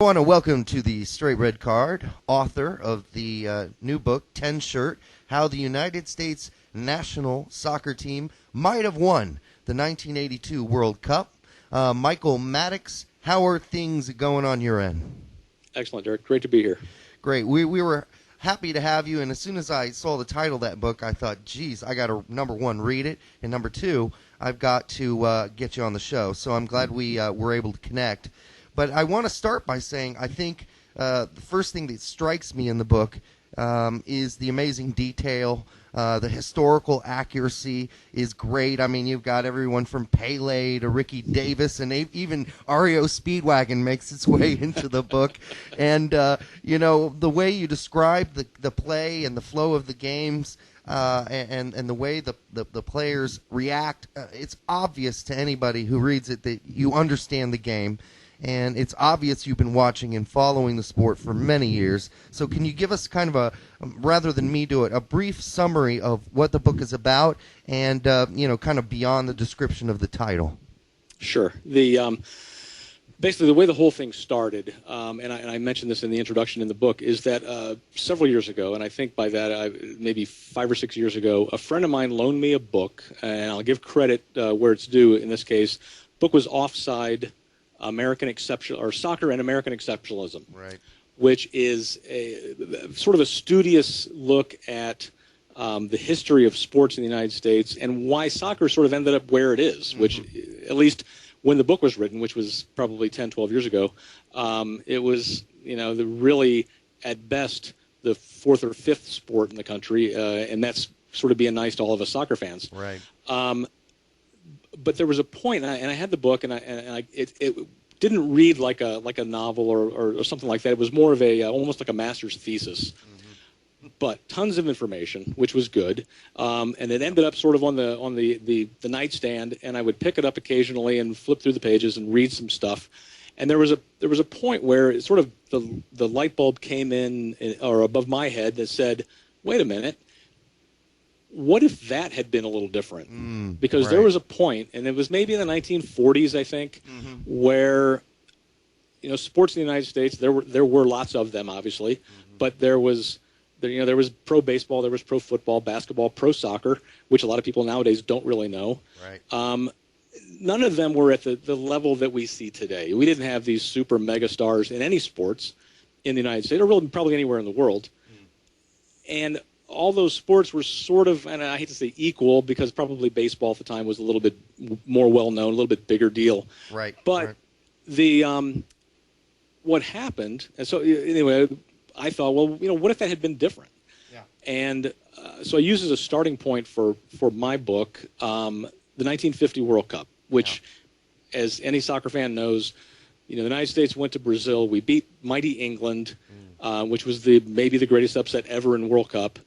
I want to welcome to the Straight Red Card, author of the new book, 10 Shirt, How the United States National Soccer Team Might Have Won the 1982 World Cup. Michael Maddox, how are things going on your end? Excellent, Derek. Great to be here. Great. We were happy to have you, and as soon as I saw the title of that book, I thought, geez, I got to, number one, read it, and number two, I've got to get you on the show. So I'm glad we were able to connect. But I want to start by saying I think the first thing that strikes me in the book is the amazing detail. The historical accuracy is great. I mean, you've got everyone from Pele to Ricky Davis, and even REO Speedwagon makes its way into the book. And, the way you describe the play and the flow of the games and the way the players react, it's obvious to anybody who reads it that you understand the game. And it's obvious you've been watching and following the sport for many years. So can you give us kind of a, rather than me do it, a brief summary of what the book is about and, kind of beyond the description of the title? Sure. Basically, the way the whole thing started, and I mentioned this in the introduction in the book, is that several years ago, and I think by that maybe 5 or 6 years ago, a friend of mine loaned me a book, and I'll give credit where it's due in this case. The book was Offside, Soccer and American Exceptionalism, right, which is sort of a studious look at the history of sports in the United States and why soccer sort of ended up where it is, which at least when the book was written, which was probably 10, 12 years ago, it was, really at best the fourth or fifth sport in the country, and that's sort of being nice to all of us soccer fans. Right. But there was a point, and I had the book, and it didn't read like a novel or something like that. It was more of almost like a master's thesis, but tons of information, which was good. And it ended up sort of on the nightstand, and I would pick it up occasionally and flip through the pages and read some stuff. And there was a point where it sort of the light bulb came in or above my head that said, "Wait a minute. What if that had been a little different?" Because right. There was a point, and it was maybe in the 1940s, I think, where sports in the United States, there were lots of them, obviously, but there was pro baseball, there was pro football, basketball, pro soccer, which a lot of people nowadays don't really know. Right. None of them were at the level that we see today. We didn't have these super mega stars in any sports in the United States, or really probably anywhere in the world. And all those sports were sort of, and I hate to say equal, because probably baseball at the time was a little bit more well-known, a little bit bigger deal. Right. But what happened, and so anyway, I thought, well, what if that had been different? Yeah. And so I used as a starting point for my book the 1950 World Cup, which, as any soccer fan knows, the United States went to Brazil. We beat mighty England, which was maybe the greatest upset ever in World Cup.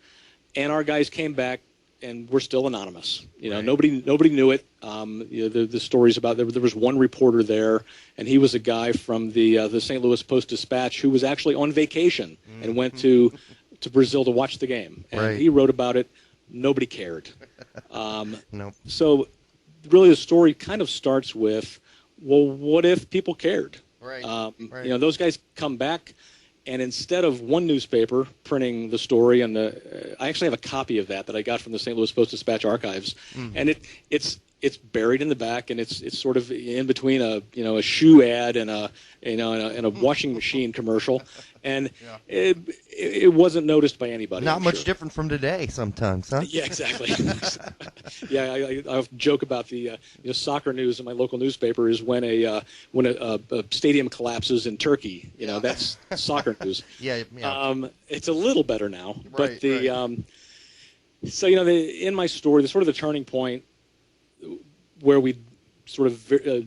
And our guys came back, and we're still anonymous. Right. Nobody knew it. The stories about there was one reporter there, and he was a guy from the St. Louis Post-Dispatch who was actually on vacation and went to Brazil to watch the game. And right. He wrote about it. Nobody cared. Nope. So really the story kind of starts with, well, what if people cared? Right. Right. Those guys come back. And instead of one newspaper printing the story, and I actually have a copy of that I got from the St. Louis Post-Dispatch archives, and it's buried in the back, and it's sort of in between a shoe ad and a washing machine commercial, and it wasn't noticed by anybody. Not much different from today sometimes, huh? Yeah, exactly. Yeah, I joke about the soccer news in my local newspaper is when a stadium collapses in Turkey. That's soccer news. Yeah. It's a little better now, right, but so in my story, the sort of the turning point where we sort of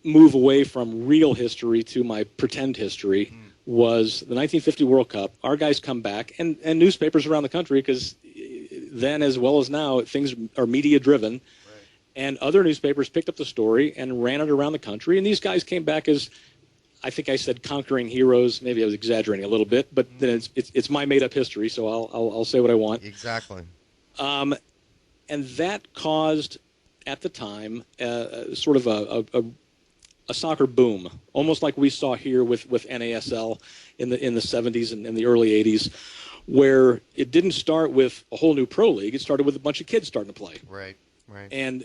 move away from real history to my pretend history was the 1950 World Cup. Our guys come back, and newspapers around the country, because then as well as now, things are media-driven, right. And other newspapers picked up the story and ran it around the country, and these guys came back as, I think I said conquering heroes. Maybe I was exaggerating a little bit, but then it's my made-up history, so I'll say what I want. Exactly. And that caused, at the time, sort of a a soccer boom, almost like we saw here with NASL in the 70s and in the early 80s, where it didn't start with a whole new pro league. It started with a bunch of kids starting to play. Right, right. And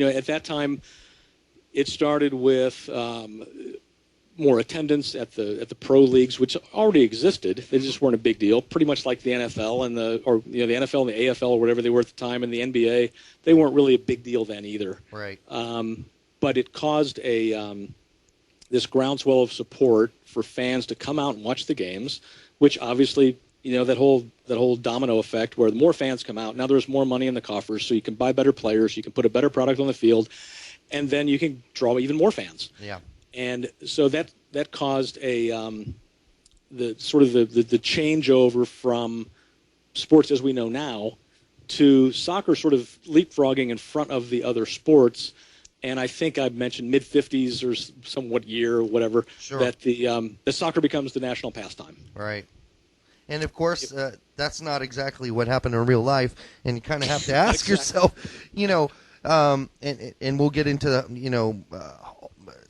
at that time, it started with more attendance at the pro leagues, which already existed. They just weren't a big deal. Pretty much like the NFL and the NFL and the AFL or whatever they were at the time, and the NBA. They weren't really a big deal then either. Right. But it caused this groundswell of support for fans to come out and watch the games, which obviously, that whole domino effect where the more fans come out, now there's more money in the coffers, so you can buy better players, you can put a better product on the field, and then you can draw even more fans. Yeah. And so that caused the changeover from sports as we know now to soccer sort of leapfrogging in front of the other sports. And I think I mentioned mid-50s or somewhat year or whatever, sure, that the soccer becomes the national pastime. Right. And, of course, that's not exactly what happened in real life. And you kind of have to ask yourself, and we'll get into,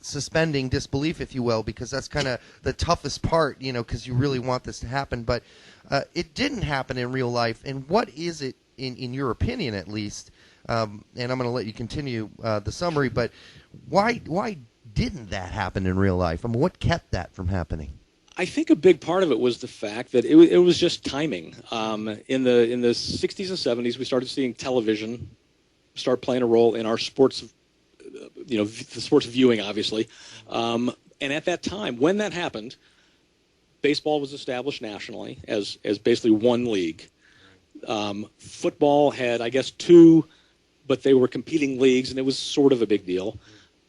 suspending disbelief, if you will, because that's kind of the toughest part, because you really want this to happen. But it didn't happen in real life. And what is it, in your opinion at least, and I'm going to let you continue the summary, but why didn't that happen in real life? I mean, what kept that from happening? I think a big part of it was the fact that it was just timing. In the 60s and 70s, we started seeing television start playing a role in our sports, the sports viewing, obviously. And at that time, when that happened, baseball was established nationally as basically one league. Football had, I guess, two, but they were competing leagues, and it was sort of a big deal.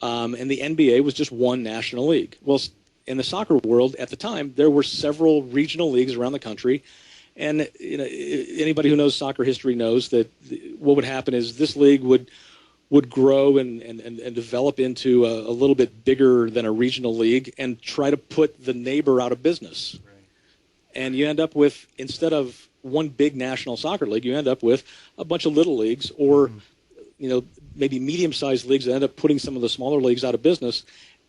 And the NBA was just one national league. Well, in the soccer world at the time, there were several regional leagues around the country. And anybody who knows soccer history knows that what would happen is this league would grow and develop into a little bit bigger than a regional league and try to put the neighbor out of business. Right. And you end up with, instead of one big national soccer league, you end up with a bunch of little leagues or maybe medium-sized leagues that end up putting some of the smaller leagues out of business.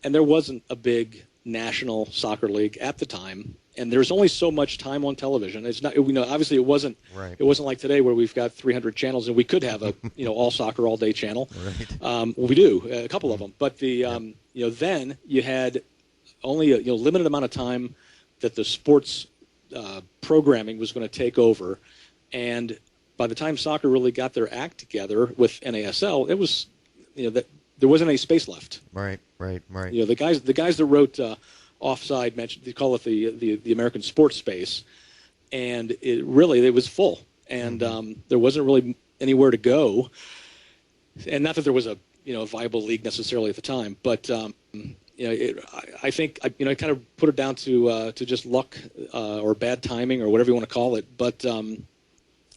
And there wasn't a big national soccer league at the time, and there's only so much time on television. It's not, obviously it wasn't right. It wasn't like today where we've got 300 channels and we could have a all soccer all day channel. Right. Well, we do a couple of them, but then you had only a limited amount of time that the sports programming was going to take over, and by the time soccer really got their act together with NASL, it was that there wasn't any space left. Right. The guys that wrote Offside they call it the American sports space, and it was full, and there wasn't really anywhere to go. And not that there was a viable league necessarily at the time, but I think I kind of put it down to just luck or bad timing or whatever you want to call it, but.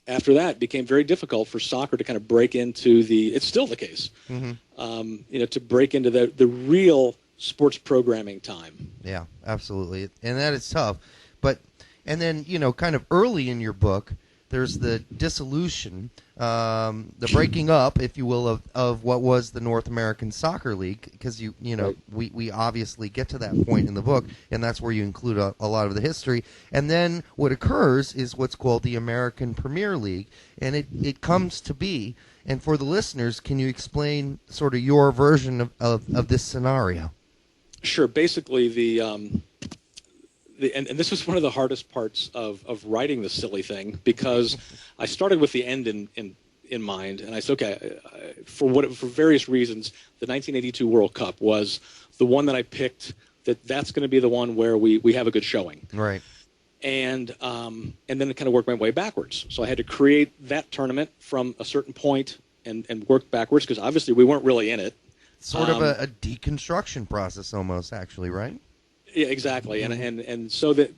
After that, it became very difficult for soccer to kind of break into it's still the case, to break into the real sports programming time. Yeah, absolutely. And that is tough. And then, kind of early in your book, there's the dissolution, the breaking up, if you will, of what was the North American Soccer League, because right. we obviously get to that point in the book, and that's where you include a lot of the history. And then what occurs is what's called the American Premier League, and it comes to be. And for the listeners, can you explain sort of your version of this scenario? Sure. Basically, and this was one of the hardest parts of writing the silly thing, because I started with the end in mind, and I said, okay, for various reasons, the 1982 World Cup was the one that I picked. That's going to be the one where we have a good showing. Right. And then it kind of worked my way backwards. So I had to create that tournament from a certain point and work backwards, because obviously we weren't really in it. Sort of a deconstruction process almost, actually, right? Yeah, exactly. And so that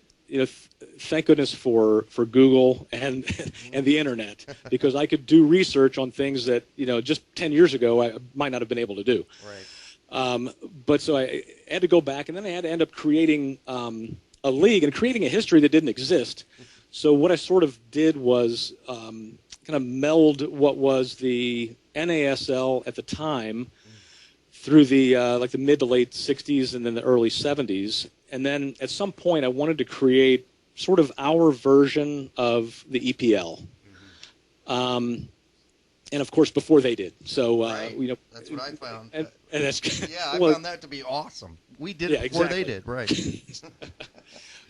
thank goodness for Google and the internet, because I could do research on things that just 10 years ago I might not have been able to do. Right. But so I had to go back, and then I had to end up creating a league and creating a history that didn't exist. So what I sort of did was kind of meld what was the NASL at the time, through the like the mid to late 60s and then the early 70s. And then at some point I wanted to create sort of our version of the EPL. And of course before they did. So right. you know, that's what I found. And that's yeah, I found that to be awesome. We did it before they did, right?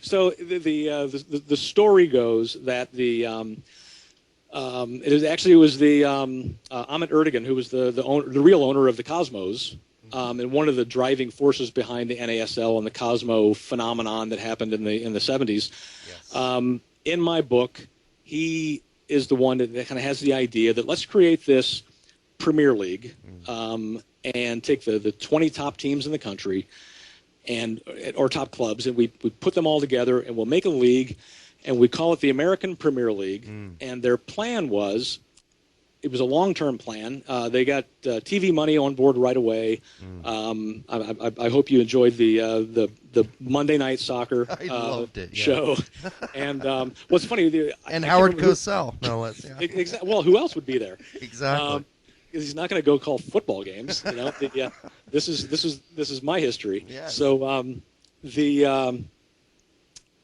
So the story goes that it was the Ahmet Erdogan who was the real owner of the Cosmos, and one of the driving forces behind the NASL and the Cosmo phenomenon that happened in the 70s. Yes. In my book, he is the one that kind of has the idea that let's create this Premier League and take the 20 top teams in the country and or top clubs, and we put them all together, and we'll make a league, and we call it the American Premier League. And their plan was, it was a long-term plan. They got TV money on board right away. I hope you enjoyed the Monday Night Soccer I loved it, yeah. show. And what's funny, and Howard Cosell, no less. Yeah. Exactly. Well, who else would be there? Exactly. He's not going to go call football games. You know, this is my history. Yes. So the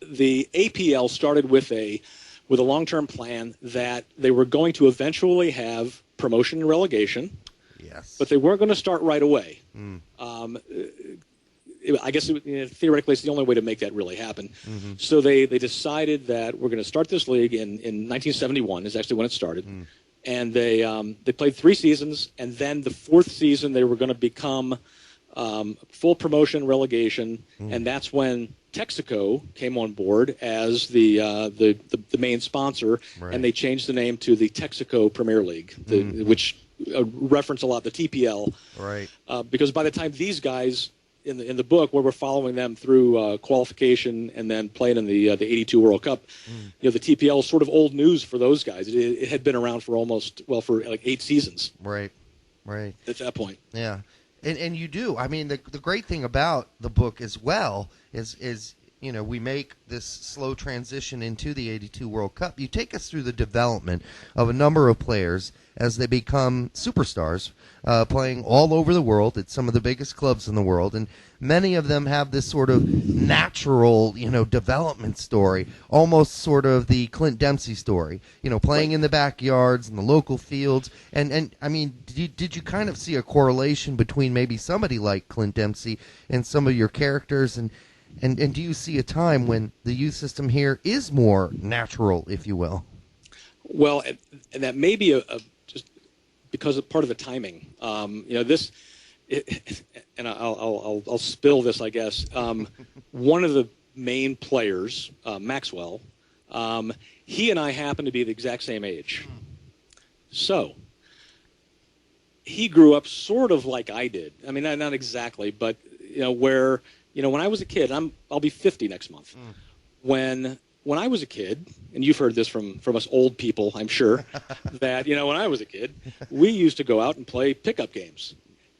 APL started with a long-term plan that they were going to eventually have promotion and relegation. Yes. But they weren't going to start right away. I guess theoretically it's the only way to make that really happen. So they decided that we're going to start this league in 1971 is actually when it started. And they played 3 seasons, and then the 4th season they were going to become full promotion relegation, and that's when Texaco came on board as the main sponsor, right. And they changed the name to the Texaco Premier League, which reference a lot the TPL, right? Because by the time these guys in the book, where we're following them through qualification and then playing in the '82 World Cup, you know, the TPL is sort of old news for those guys. It had been around for for like 8 seasons, right? At that point, yeah. And you do. I mean, the great thing about the book as well is you know, we make this slow transition into the '82 World Cup. You take us through the development of a number of players as they become superstars, playing all over the world at some of the biggest clubs in the world, and many of them have this sort of natural, you know, development story, almost sort of the Clint Dempsey story, you know, playing in the backyards and the local fields. And I mean, did you kind of see a correlation between maybe somebody like Clint Dempsey and some of your characters, and do you see a time when the youth system here is more natural, if you will? Well, and that may be just because of part of the timing. You know, and I'll spill this, I guess. One of the main players, Maxwell, he and I happen to be the exact same age. So he grew up sort of like I did. I mean, not exactly, but you know, where. You know, when I was a kid, I'll be 50 next month. When I was a kid, and you've heard this from us old people, I'm sure, that, you know, when I was a kid, we used to go out and play pickup games.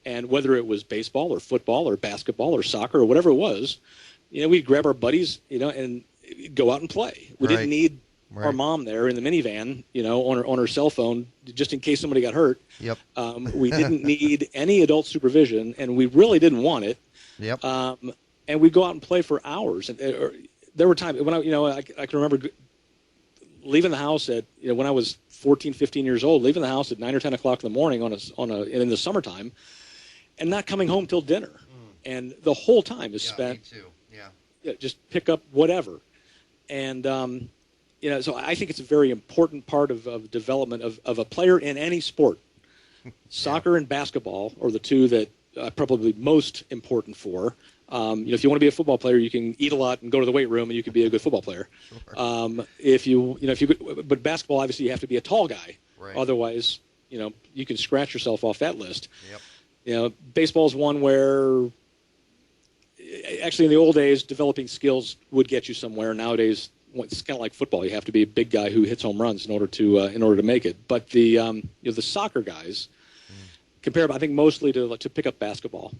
And whether it was baseball or football or basketball or soccer or whatever it was, you know, we'd grab our buddies, you know, and go out and play. We didn't need our mom there in the minivan, you know, on her cell phone, just in case somebody got hurt. Yep. We didn't need any adult supervision, and we really didn't want it. Yep. And we'd go out and play for hours. And there were times when I can remember leaving the house at, you know, when I was 14, 15 years old, leaving the house at 9 or 10 o'clock in the morning in the summertime, and not coming home till dinner. And the whole time is spent. Me too. Yeah. Just pick up whatever. And you know, so I think it's a very important part of development of a player in any sport. Soccer and basketball are the two that probably most important for. You know, if you want to be a football player, you can eat a lot and go to the weight room, and you can be a good football player. Sure. But basketball, obviously, you have to be a tall guy. Right. Otherwise, you know, you can scratch yourself off that list. Yep. You know, baseball's one where, actually, in the old days, developing skills would get you somewhere. Nowadays, it's kind of like football. You have to be a big guy who hits home runs in order to make it. But the soccer guys. Compared, I think, mostly to pick up basketball.